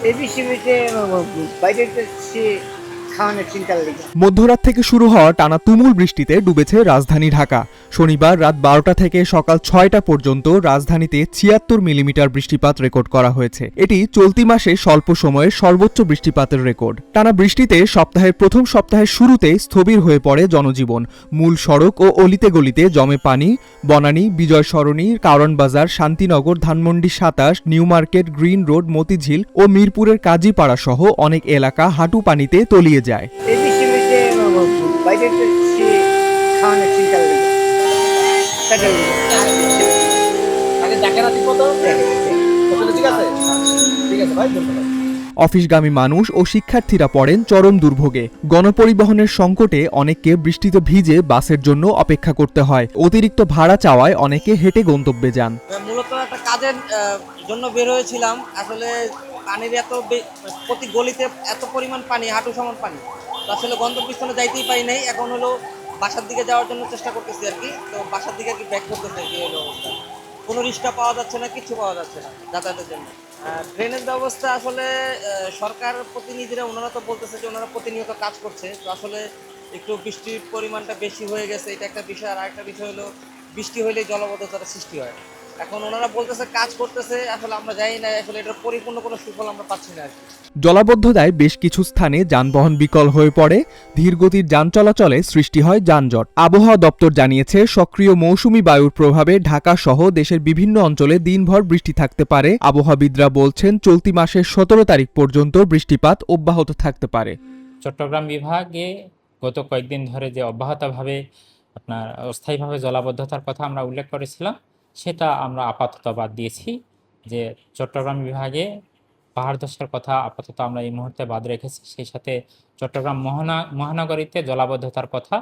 এই বৃষ্টিতে বাইরে খাওয়ানোর চিন্তা লেগে। মধ্যরাত থেকে শুরু হওয়া টানা তুমুল বৃষ্টিতে ডুবেছে রাজধানী ঢাকা। শনিবার রাত 12টা থেকে সকাল 6টা পর্যন্ত রাজধানীতে 76 মিলিমিটার বৃষ্টিপাত রেকর্ড করা হয়েছে। এটি চলতি মাসে স্বল্প সময়ের সর্বোচ্চ বৃষ্টিপাতের রেকর্ড। টানা বৃষ্টিতে সপ্তাহের প্রথম সপ্তাহের শুরুতেই স্থবির হয়ে পড়ে জনজীবন। মূল সড়ক ও অলিতে গলিতে জমে পানি। বনানী, বিজয় Sarani, Karwan Bazar, Shantinagar, Dhanmondi 27, New Market, Green Road, Motijheel ও মিরপুরের কাজীপাড়া সহ অনেক এলাকা হাঁটু পানিতে তলিয়ে যায়। এই বৃষ্টিতে বাইরে খাওয়ানোর চিন্তা লেগে। অফিসগামী মানুষ ও শিক্ষার্থীরা পড়েন চরম দুর্ভোগে। গণপরিবহনের সংকটে অনেককে বৃষ্টিতে ভিজে বাসের জন্য অপেক্ষা করতে হয়। অতিরিক্ত ভাড়া চাওয়ায় অনেকে হেঁটে গন্তব্যে যান। মূলত একটা কাজের জন্য বের হয়েছিলাম। আসলে পানির প্রতি গলিতে এত পরিমাণ পানি, হাঁটু সমান পানি, তো আসলে গন্তব্যস্থলে যাইতেই পারি নাই। এখন হলো বাসার দিকে যাওয়ার জন্য চেষ্টা করতেছি আর কি। তো বাসার দিকে আর কি ব্যাক করতেছে আর কি। হলো অবস্থা, কোনো রিক্সা পাওয়া যাচ্ছে না, কিছু পাওয়া যাচ্ছে না যাতায়াতের জন্য। ড্রেনেজ ব্যবস্থা আসলে সরকার প্রতিনিধিরা ওনারা তো বলতেছে যে ওনারা প্রতিনিয়ত কাজ করছে। তো আসলে একটু বৃষ্টির পরিমাণটা বেশি হয়ে গেছে, এটা একটা বিষয়। আর আরেকটা বিষয় হলো বৃষ্টি হলেই জলবদ্ধতার সৃষ্টি হয়। এখন ওনারা বলতেছে কাজ করতেছে, আসলে আমরা জানি না আসলে এটার পরিপূর্ণ কোনো সুফল আমরা পাচ্ছি না আর কি। জলাবদ্ধতায় বেশ কিছু স্থানে যানবাহন বিকল হয়ে পড়ে। ধীরগতির যান চলাচলে সৃষ্টি হয় যানজট। আবহাওয়া দপ্তর জানিয়েছে, সক্রিয় মৌসুমি বায়ুর প্রভাবে ঢাকা সহ দেশের বিভিন্ন অঞ্চলে দিনভর বৃষ্টি থাকতে পারে। আবহাওয়াবিদরা বলছেন, চলতি মাসের 17 তারিখ পর্যন্ত বৃষ্টিপাত অব্যাহত থাকতে পারে। চট্টগ্রাম বিভাগে গত কয়েকদিন ধরে যে অব্যাহতভাবে আপনার অস্থায়ীভাবে জলাবদ্ধতার কথা আমরা উল্লেখ করেছিলাম, সেটা আমরা আপাতত বাদ দিয়েছি। যে চট্টগ্রাম বিভাগে পাহাড় ধসের কথা আপাতত আমরা এই মুহূর্তে বাদ রেখেছি। সেই সাথে চট্টগ্রাম মহানগরীতে জলাবদ্ধতার কথা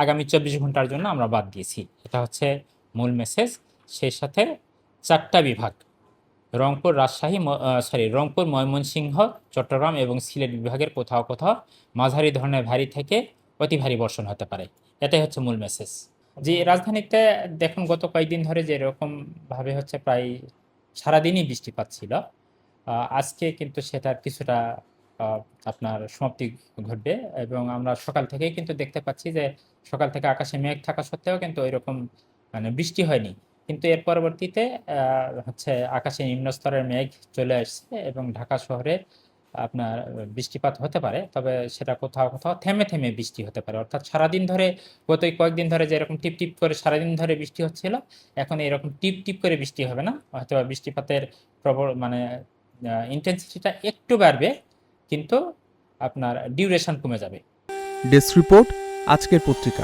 আগামী 24 ঘন্টার জন্য আমরা বাদ দিয়েছি। এটা হচ্ছে মূল মেসেজ। সেই সাথে 4টা বিভাগ, রংপুর, ময়মনসিংহ, চট্টগ্রাম এবং সিলেট বিভাগের কোথাও কোথাও মাঝারি ধরনের ভারী থেকে অতি ভারী বর্ষণ হতে পারে। এটাই হচ্ছে মূল মেসেজ। যে রাজধানীতে দেখুন গত কয়েকদিন ধরে যে এরকমভাবে হচ্ছে প্রায় সারাদিনই বৃষ্টিপাত ছিল। আজকে কিন্তু সেটার কিছুটা আপনার সমাপ্তি ঘটবে এবং আমরা সকাল থেকেই কিন্তু দেখতে পাচ্ছি যে সকাল থেকে আকাশে মেঘ থাকা সত্ত্বেও কিন্তু ওইরকম মানে বৃষ্টি হয়নি। কিন্তু এর পরবর্তীতে হচ্ছে আকাশে নিম্ন স্তরের মেঘ চলে আসছে এবং ঢাকা শহরে আপনার বৃষ্টিপাত হতে পারে। তবে সেটা কোথাও কোথাও থেমে থেমে বৃষ্টি হতে পারে। অর্থাৎ সারাদিন ধরে গত কয়েকদিন ধরে যেরকম টিপ টিপ করে সারাদিন ধরে বৃষ্টি হচ্ছিল, এখন এরকম টিপ টিপ করে বৃষ্টি হবে না। হয়তো বৃষ্টিপাতের প্রবল মানে ইন্টেন্সিটিটা একটু বাড়বে, কিন্তু আপনার ডিউরেশন কমে যাবে। ডেস্ক রিপোর্ট, আজকের পত্রিকা।